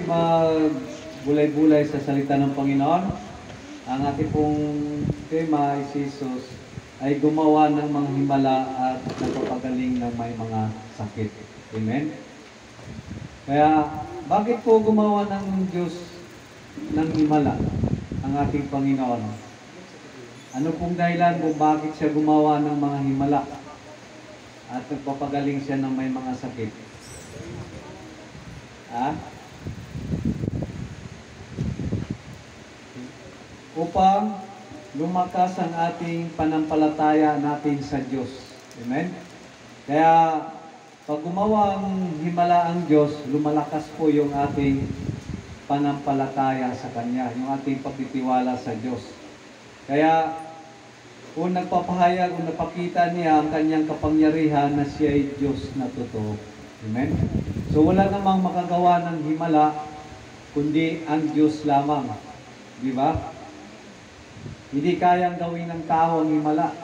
magbulay-bulay sa salita ng Panginoon. Ang ating pong tema ay si Jesus ay gumawa ng mga himala at nagpapagaling ng may mga sakit. Amen? Kaya, bakit po gumawa ng Diyos ng himala ang ating Panginoon? Ano pong dahilan kung bakit siya gumawa ng mga himala at nagpapagaling siya ng may mga sakit? Upang lumakas ang ating panampalataya natin sa Diyos. Amen? Kaya, pag gumawa ang himala ang Diyos, lumalakas po yung ating panampalataya sa Kanya, yung ating pagtitiwala sa Diyos. Kaya, kung nagpapahayag o napakita niya ang Kanyang kapangyarihan na siya ay Diyos na totoo. Amen? So, wala namang makagawa ng himala, kundi ang Diyos lamang. Di ba? Hindi kayang gawin ng tao ang himala.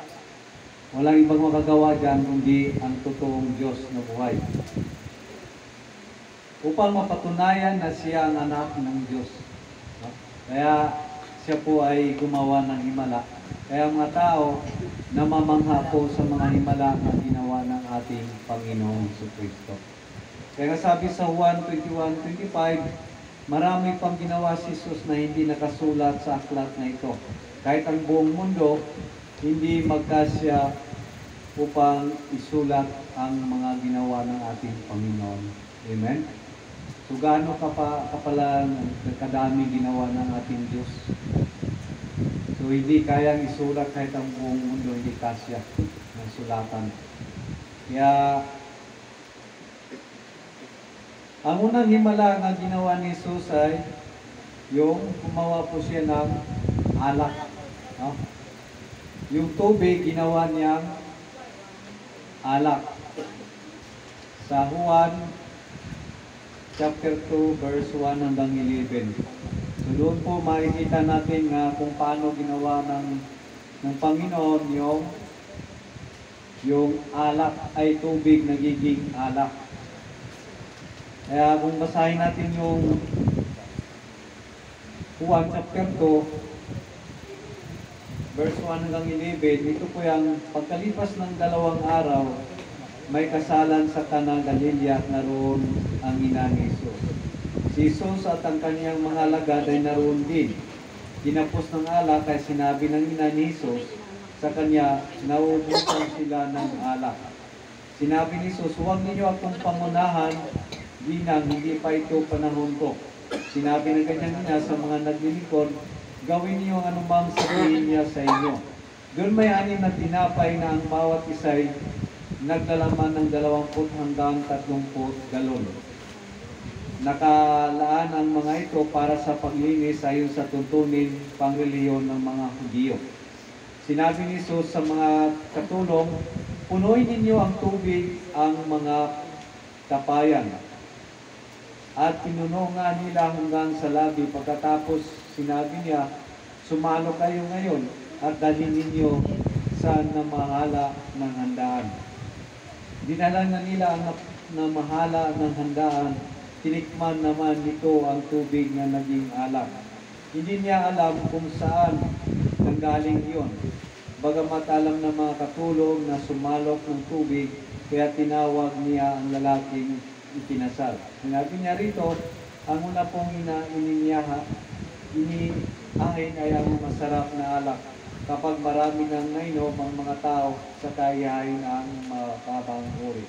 Walang ibang makagawa dyan, kundi ang totoong Diyos na buhay. Upang mapatunayan na siya ang anak ng Diyos. Kaya siya po ay gumawa ng himala. Kaya mga tao namamangha po sa mga himala na ginawa ng ating Panginoong Jesucristo. Kaya sabi sa Juan 21:25, marami pang ginawa si Jesus na hindi nakasulat sa aklat na ito. Kahit ang buong mundo, hindi magkasya upang isulat ang mga ginawa ng ating Panginoon. Amen? So gaano kapala kadami ginawa ng ating Diyos? So hindi kayang isulat kahit ang buong mundo, hindi kasya ng sulatan. Kaya ang unang himala na ginawa ni Jesus ay yung gumawa po siya ng alak. No? Yung tubig, ginawa niyang alak. Sa Juan chapter 2, verse 1 hanggang 11. So doon po makikita natin kung paano ginawa ng Panginoon yung alak ay tubig nagiging alak. Kaya kung basahin natin yung Juan chapter 2, verse 1 hanggang 11, ito po yung pagkalipas ng 2 araw, may kasalan sa Cana Galilea at naroon ang ina ni Jesus. Si Jesus at ang kaniyang mga alagad ay naroon din. Ginapos ng alak kaya sinabi ng ina ni Jesus sa kanya, nauubusan sila ng alak. Sinabi ni Jesus, huwag ninyo akong pangunahan, ginang, hindi pa ito panahon ko. Sinabi ng kanyang ina sa mga naglilingkod, gawin niyo ang anumang sabihin niya sa inyo. Doon may 6 na tinapay na ang bawat isa'y naglalaman ng 20 hanggang 30 galon. Nakalaan ang mga ito para sa paglinis ayon sa tuntunin pangreliyon ng mga Hudyo. Sinabi ni Jesus sa mga katulong, punuin ninyo ang tubig ang mga tapayan. At pinuno nga nila hanggang sa labi. Pagkatapos sinabi niya, sumalo kayo ngayon at dalhin ninyo sa namahala ng handaan. Dinala na nila ang namahala ng handaan. Tinikman naman nito ang tubig na naging alak. Hindi niya alam kung saan nanggaling iyon. Bagamat alam ng mga katulong na sumalok ng tubig, kaya tinawag niya ang lalaking ikinasal. Sinabi niya rito, ang una pong iniahin ay ang masarap na alak. Kapag marami nang nainom ang mga tao, sa kayahin ang mababang uri.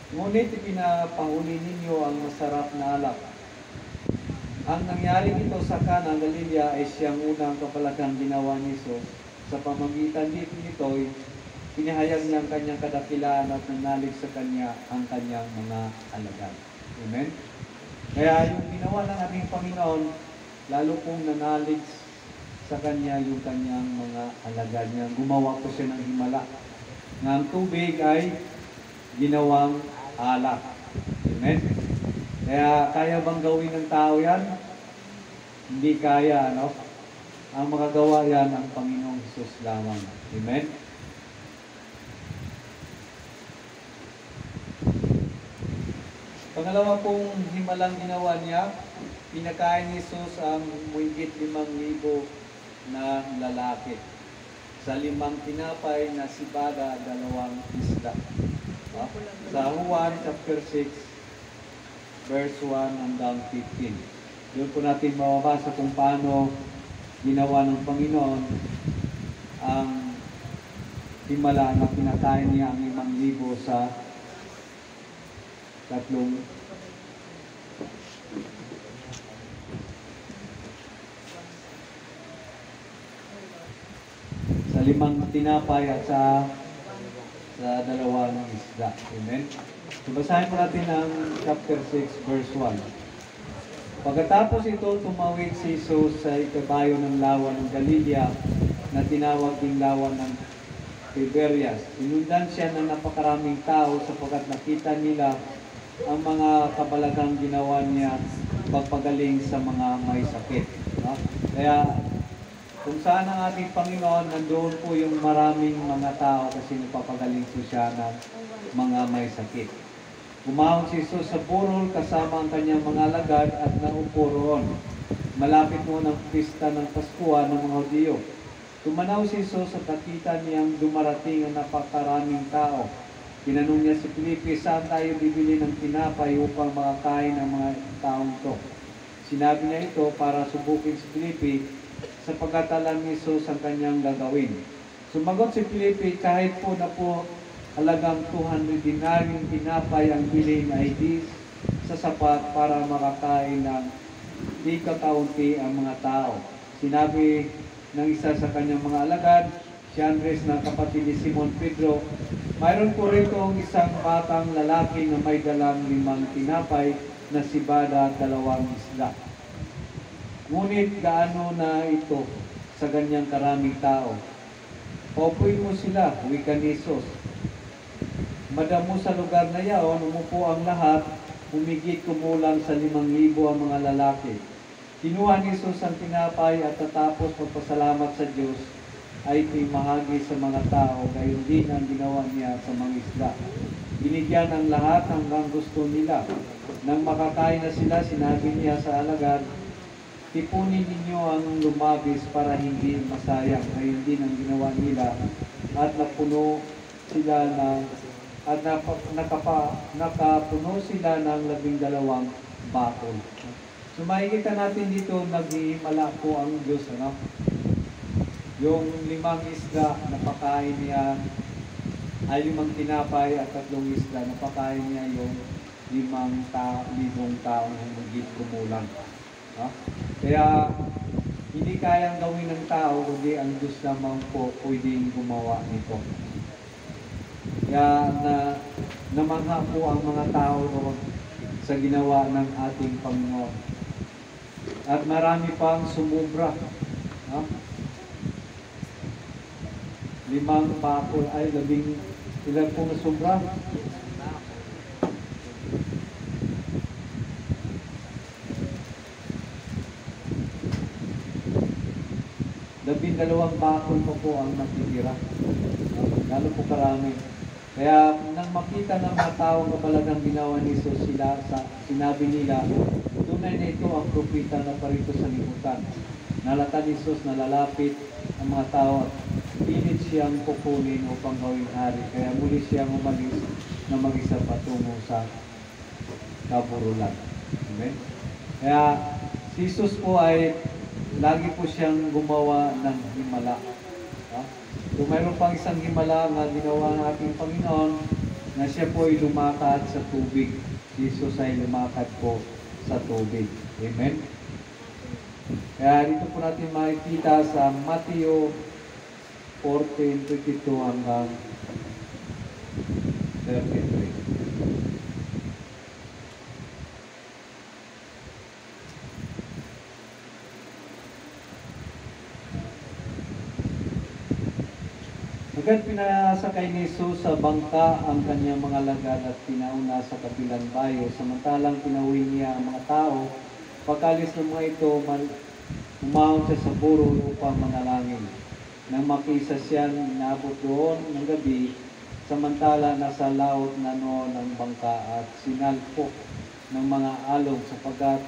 Ngunit ipinapahuli ninyo ang masarap na alak. Ang nangyari nito sa Cana Galilea ay siyang unang kapalagang ginawa ni Jesus. Sa pamamagitan nito, pinahayag niya ang kanyang kadakilaan at nanalig sa kanya ang kanyang mga alagad. Amen? Kaya yung ginawa ng ating Panginoon, lalo pong nanalig sa kanya yung kanyang mga alagad niya. Gumawa po siya ng himala. Nga ang tubig ay ginawang alak. Amen? Kaya kaya bang gawin ng tao yan? Hindi kaya, no? Ang makagawa yan ang Panginoong Jesus lamang. Amen? Pangalawa pong himalang ginawa niya pinakain ni Jesus ang muigit 5,000 na lalaki sa 5 tinapay na sibada, 2 isda. Sa Juan chapter 6, verse 1 hanggang 15. Doon po natin mababasa kung paano ginawa ng Panginoon ang himala na pinakain niya ang 5,000 sa limang tinapay at sa 2 isda. Amen? So, basahin po natin ang chapter 6, verse 1. Pagkatapos ito, tumawid si Jesus sa ikabayo ng lawa ng Galilea na tinawag ding lawa ng Tiberias. Sinundan siya ng napakaraming tao sapagkat nakita nila ang mga kabalagang ginawa niya pagpagaling sa mga may sakit. No? Kaya kung saan ang ating Panginoon, nandoon po yung maraming mga tao kasi napapagaling po siya ng mga may sakit. Umahon si Jesus sa burol kasama ang kanyang mga alagad at naupo roon. Malapit mo ng pista ng Paskuha ng mga Hudyo. Tumanaw si Jesus at nakita niyang dumarating ang napakaraming tao. Tinanong niya si Felipe, saan tayo bibili ng tinapay upang makakain ang mga taong ito? Sinabi niya ito para subukin si Felipe sapagkat alam ni Jesus ang kanyang gagawin. Sumagot si Felipe, kahit po na po halagang 200 denaryong tinapay ang bilhin ay di sasapat para makakain ng di kakaunti ang mga tao. Sinabi ng isa sa kanyang mga alagad, si Andres na kapatid ni Simon Pedro, mayroon po rito ang isang batang lalaki na may dalang 5 tinapay na sibada at 2 isda. Ngunit gaano na ito sa ganyang karaming tao? Paupuin mo sila, wika ni Jesus. Madamo sa lugar na yaon, umupo ang lahat, humigit kumulang sa 5,000 ang mga lalaki. Kinuha ni Jesus ang tinapay at tatapos magpasalamat sa Diyos, ay pinamahagi sa mga tao, gayon din ang ginawa niya sa mga isda. Binigyan ang lahat hanggang gusto nila. Nang makakain na sila, sinabi niya sa alagad, tipunin ninyo ang lumabis para hindi masayang. Gayon din ang ginawa nila at nakapuno sila ng 12 bakol. So makikita natin dito, naghihimala po ang Diyos. Yung 5 isda, napakain niya, ay 5 tinapay at 3 isda, napakain niya yung 5,000 taong higit kumulang. Kaya hindi kayang gawin ng tao, kundi ang Diyos lamang po pwedeng gumawa nito. Kaya namangha po ang mga tao sa ginawa ng ating Panginoon. At marami pang sumubra. 5 bakol ay ilan pong sobra? 12 bakol pa po ang natitira. Gano'n po karami. Kaya nang makita ng mga tao ang kabalagang ginawa ni Jesus, sinabi nila, tunay na ito ang propeta na parito sa libutan. Nalata ni Jesus na lalapit ang mga tao at pilit siyang kukunin upang gawing hari. Kaya muli siyang umalis na mag-isa patungo sa kaburulan. Amen? Kaya si Jesus po ay lagi po siyang gumawa ng himala. Kung mayroon pang isang himala na ginawa ng ating Panginoon, na siya po ay lumakad sa tubig. Jesus ay lumakad po sa tubig. Amen? Kaya dito po natin makikita sa Mateo 14:22 hanggang 33. Agad pinasakay ni Jesus sa bangka ang kanyang mga alagad at pinauna sa kabilang bayo, samantalang pinauwi niya ang mga tao. Pagkalis ng mga ito, umahon siya sa burol upang manalangin. Nang makisa siya, inabot doon ng gabi, samantala nasa laot na noon ang bangka at sinalpok ng mga alog sapagkat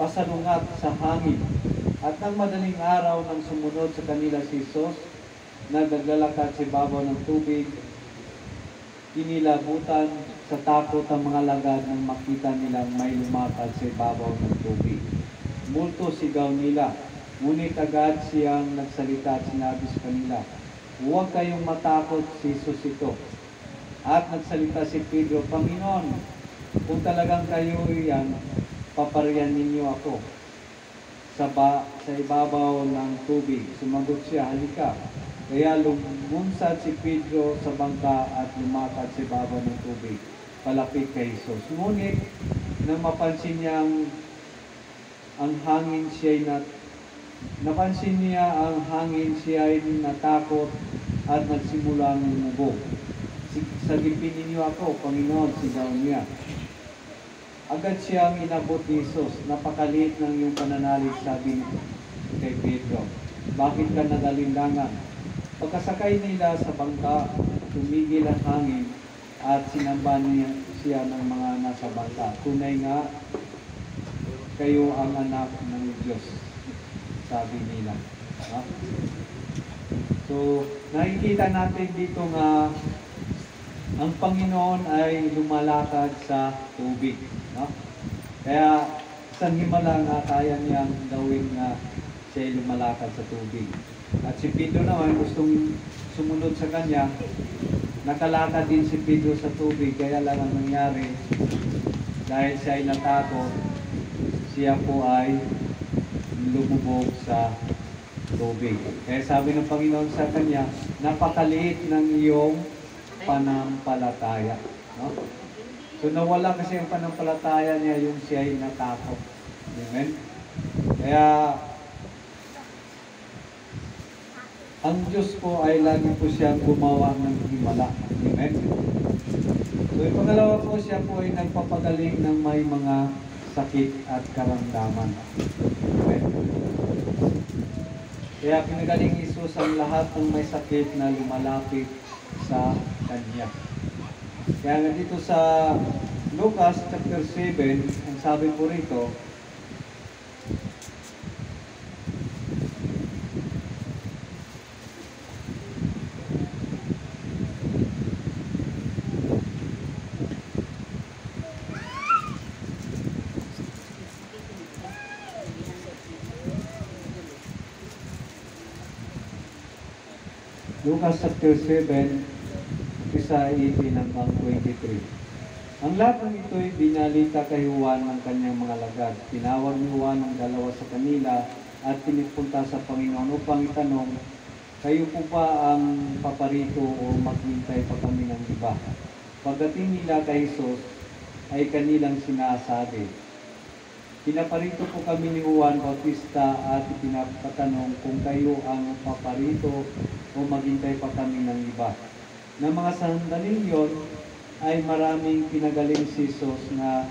pasalungat sa hangin. At nang madaling araw nang sumunod sa kanila si Jesus, na naglalakad sa ibabaw ng tubig, kinilabutan sa takot ang mga lagad nang makita nilang may lumakad sa ibabaw ng tubig. Multo sigaw nila, ngunit agad siyang nagsalita at sinabi sa kanila, "Huwag kayong matakot, si Jesus ito." At nagsalita si Pedro, "Panginoon, kung talagang kayo yan, paparian ninyo ako sa ibabaw ng tubig." Sumagot siya, "Halika." Kaya lumunsad si Pedro sa bangka at lumakad sa ibabaw ng tubig, palapit kay Jesus. Ngunit nang mapansin niya ang hangin, siya'y natakot at nagsimulang lumubog. "Sagipin ninyo ako, Panginoon," sigaw niya. Agad siyang inabot ni Jesus. "Napakaliit ng iyong pananalig," sabi kay Pedro. "Bakit ka nag-alinlangan?" Pagkasakay nila sa bangka, tumigil ang hangin at sinamba niya siya ng mga nasa bangka. "Tunay nga, kayo ang anak ng Diyos," sabi nila. So, nakikita natin dito nga ang Panginoon ay lumalakad sa tubig. Kaya isang himala nga kaya niyang gawin na siya ay lumalakad sa tubig. At si Pedro naman gustong sumunod sa kanya. Nakalakad din si Pedro sa tubig, kaya lang ang nangyari, dahil siya ay natakot, siya po ay lumubog sa tubig. Kaya sabi ng Panginoon sa kanya, "Napakaliit ng iyong panampalataya." So nawala kasi ang panampalataya niya, yung siya ay natakot. Amen? Kaya ang Diyos po ay lagi po siyang gumawa ng himala. Amen? So yung pangalawa po, siya po ay nagpapagaling ng may mga sakit at karamdaman. Amen? Kaya pinagaling Isus ang lahat ng may sakit na lumalapit sa Kanya. Kaya nga dito sa Lucas chapter 7, ang sabi po rito, Lucas chapter 7, isa 18 hanggang 23. Ang lahat ng ito'y binalita kay Juan ng kanyang mga lagad. Tinawag ni Juan ang dalawa sa kanila at pinipunta sa Panginoon upang itanong, "Kayo po ba ang paparito o maghintay pa kami ng iba?" Pagdating nila kay Jesus, ay kanilang sinasabi, "Pinaparito po kami ni Juan Bautista at pinapatanong kung kayo ang paparito o maghintay pa kami ng iba." Na mga sandaling yon ay maraming pinagaling si Jesus na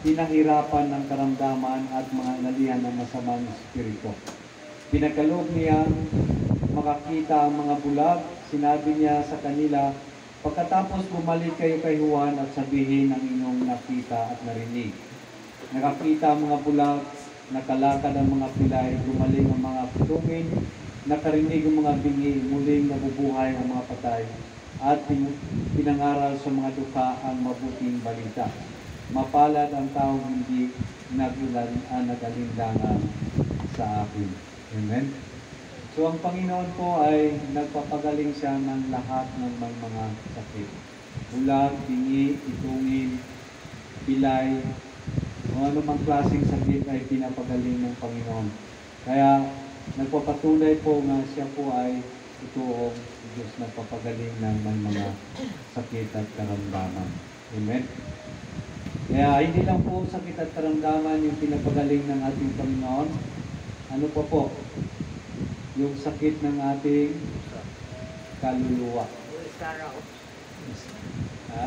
pinahirapan ng karamdaman at mga inalihan ng masamang espiritu. Pinagkaloob niya makakita ang mga bulag. Sinabi niya sa kanila, "Pagkatapos bumalik kayo kay Juan at sabihin ang inyong nakita at narinig." Nakakita ang mga bulag, nakalakad ang mga pilay, gumaling ang mga pitungin, nakarinig ang mga bingi, muling nabubuhay ang mga patay, at pinangaral sa mga dukha ang mabuting balita. Mapalad ang taong hindi nag-alinlangan sa akin. Amen? So ang Panginoon po ay nagpapagaling siya ng lahat ng mga sakit. Bulag, bingi, itungin, pilay, o anumang klaseng sakit ay pinapagaling ng Panginoon. Kaya nagpapatuloy po nga siya po ay itoong Diyos na papagaling ng mga sakit at karamdaman. Amen? Kaya hindi lang po sakit at karamdaman yung pinapagaling ng ating Panginoon. Ano pa po? Yung sakit ng ating kaluluwa. Ha?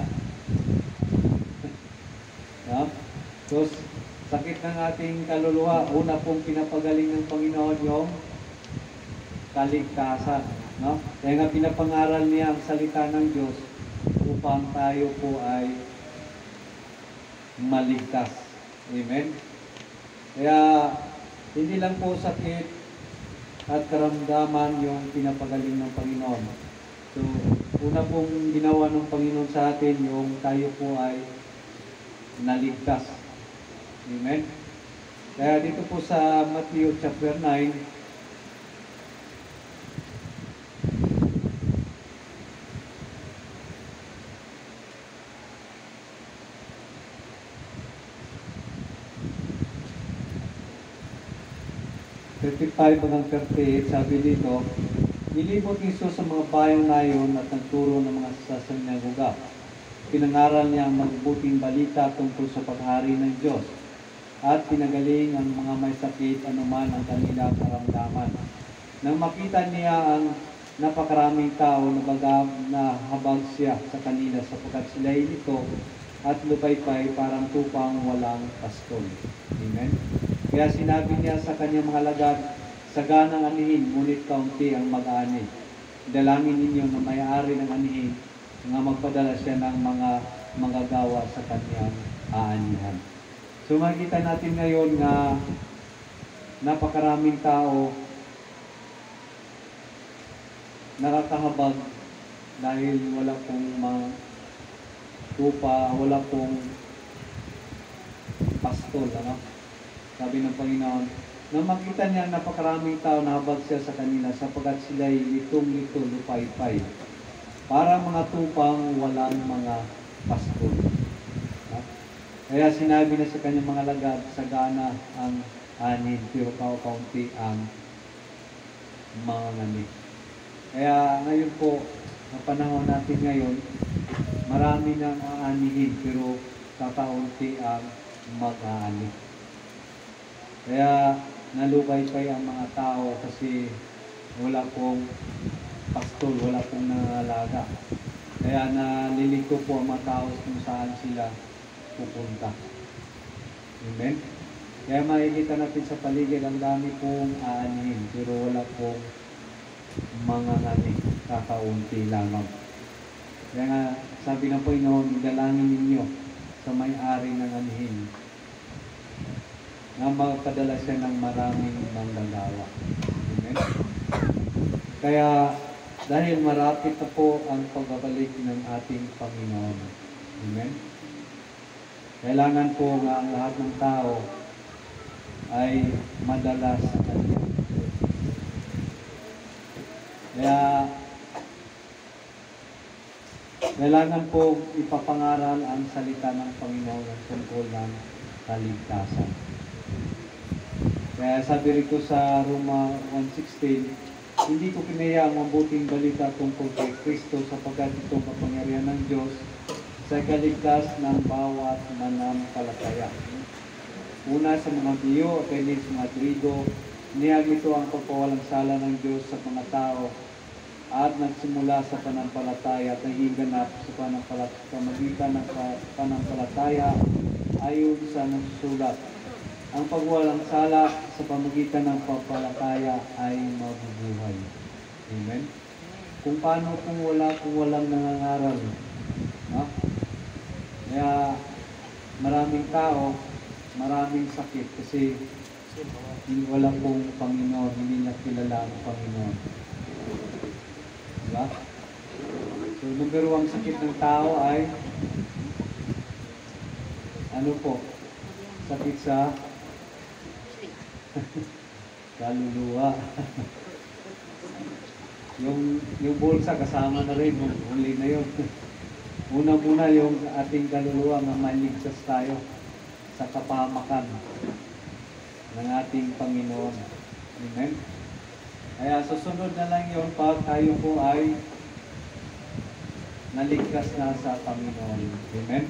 Ha? So, sakit ng ating kaluluwa, una pong pinapagaling ng Panginoon yung kaligtasan. No? Kaya nga pinapangaral niya ang salita ng Diyos upang tayo po ay maligtas. Amen? Kaya hindi lang po sakit at karamdaman yung pinapagaling ng Panginoon. So, una pong ginawa ng Panginoon sa atin yung tayo po ay naligtas. Amen? Kaya dito po sa Matthew chapter 9, hanggang 38, sabi dito, nilibot ni Jesus sa mga bayang nayon at nagturo ng mga sinagoga. Pinangaral niya ang mabubuting balita tungkol sa paghari ng Diyos at pinagaling ang mga may sakit anuman ang kanilang karamdaman. Nang makita niya ang napakaraming tao na habag siya sa kanila sapagkat sila'y lito at lupaypay parang tupang walang pastol. Amen? Kaya sinabi niya sa kanyang mga alagad, saganang anihin, ngunit kaunti ang mag-ani. Dalangin ninyo na may-ari ng anihin nga magpadala siya ng mga manggagawa sa kanyang aanihan. So makikita natin ngayon na napakaraming tao nakakahabag dahil wala pong tupa, wala pong pastol, ano? Sabi ng Panginoon, nang makita niya napakaraming tao nahabag siya sa kanila sapagkat sila'y litong-lito, lupaypay. Parang mga tupang walang mga pastol. Kaya sinabi na sa kanyang mga alagad, sagana ang anin, pero kaunti ang mga ngani. Kaya ngayon po, sa panahon natin ngayon, marami nang aanihin, pero kakaunti ang mag-aani. Kaya nalupaypay ang mga tao kasi wala pong pastol, wala pong nangangalaga. Kaya nalilito po ang mga tao kung saan sila pupunta. Amen? Kaya makikita natin sa paligid ang dami pong aanihin, pero wala pong mga ngani, kakaunti lamang. Kaya nga, sabi ng Panginoon, idalangin ninyo sa may-ari ng anihin na magpadala siya ng maraming manggagawa. Amen? Kaya, dahil marapit na po ang pagbabalik ng ating Panginoon. Amen? Kailangan po nga ang lahat ng tao ay madala sa Kanya. Kaya, kailangan po ipapangaral ang salita ng Panginoon at tungkol ng kaligtasan. Kaya sabi rito sa Roma 1:16, hindi ko kinaya ang mabuting balita tungkol kay Kristo sapagkat itong kapangyarihan ng Diyos sa kaligtas ng bawat mananampalataya. Una sa mga Diyo, kailan sa mga Grigo, niyag ito ang pagpawalang sala ng Diyos sa mga tao at nagsimula sa panampalataya at naging ganap sa pamagitan ng panampalataya ayon sa nasusulat. Ang pagwalang sala sa pamagitan ng panampalataya ay mabubuhay. Amen? Kung paano kung walang nangangaral. No? Kaya maraming tao, maraming sakit kasi wala pong Panginoon, hindi niya kilala ang Panginoon. Diba? So, number 1 sakit ng tao ay ano po? Sakit sa kaluluwa. yung bulsa kasama na rin, huli na yun. Una-muna yung ating kaluluwa na maligtas tayo sa kapahamakan ng ating Panginoon. Amen? Kaya susunod na lang yun pag tayo po ay naligtas na sa Panginoon. Amen?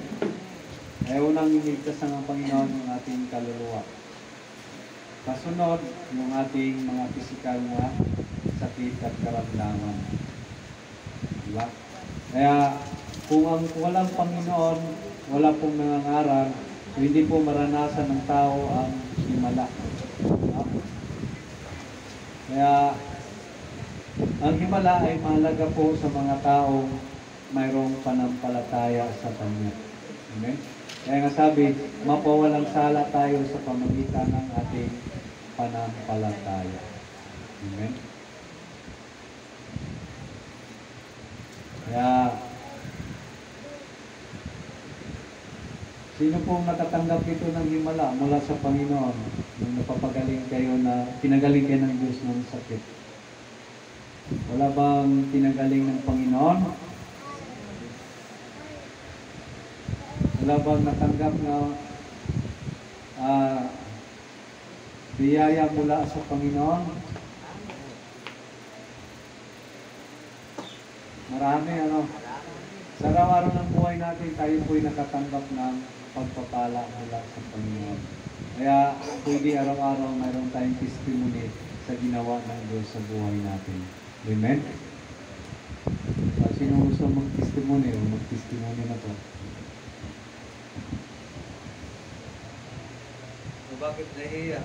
Kaya unang niligtas ng Panginoon yung ating kaluluwa. Kasunod, yung ating mga pisikal na sakit at karamdaman. Diba? Kaya kung walang Panginoon, wala pong nangangaral, hindi po maranasan ng tao ang himala. Kaya ang himala ay mahalaga po sa mga taong mayroong panampalataya sa Kanya. Amen? Kaya nga sabi, mapawalang sala tayo sa pamagitan ng ating pananampalataya. Amen? Kaya, sino pong natatanggap ito ng himala mula sa Panginoon nung napapagaling kayo na pinagaling kayo ng Diyos ng sakit? Wala bang pinagaling ng Panginoon? Wala bang natanggap na biyaya mula sa Panginoon? Marami, ano? Sa araw-araw ng buhay natin, tayo po'y nakatanggap ng pagpapala mula sa Panginoon. Kaya pwede araw-araw mayroon tayong testimony sa ginawa ng Diyos sa buhay natin. Amen? Sino gusto mag-testimony o mag-testimony na to? Bakit nahiya?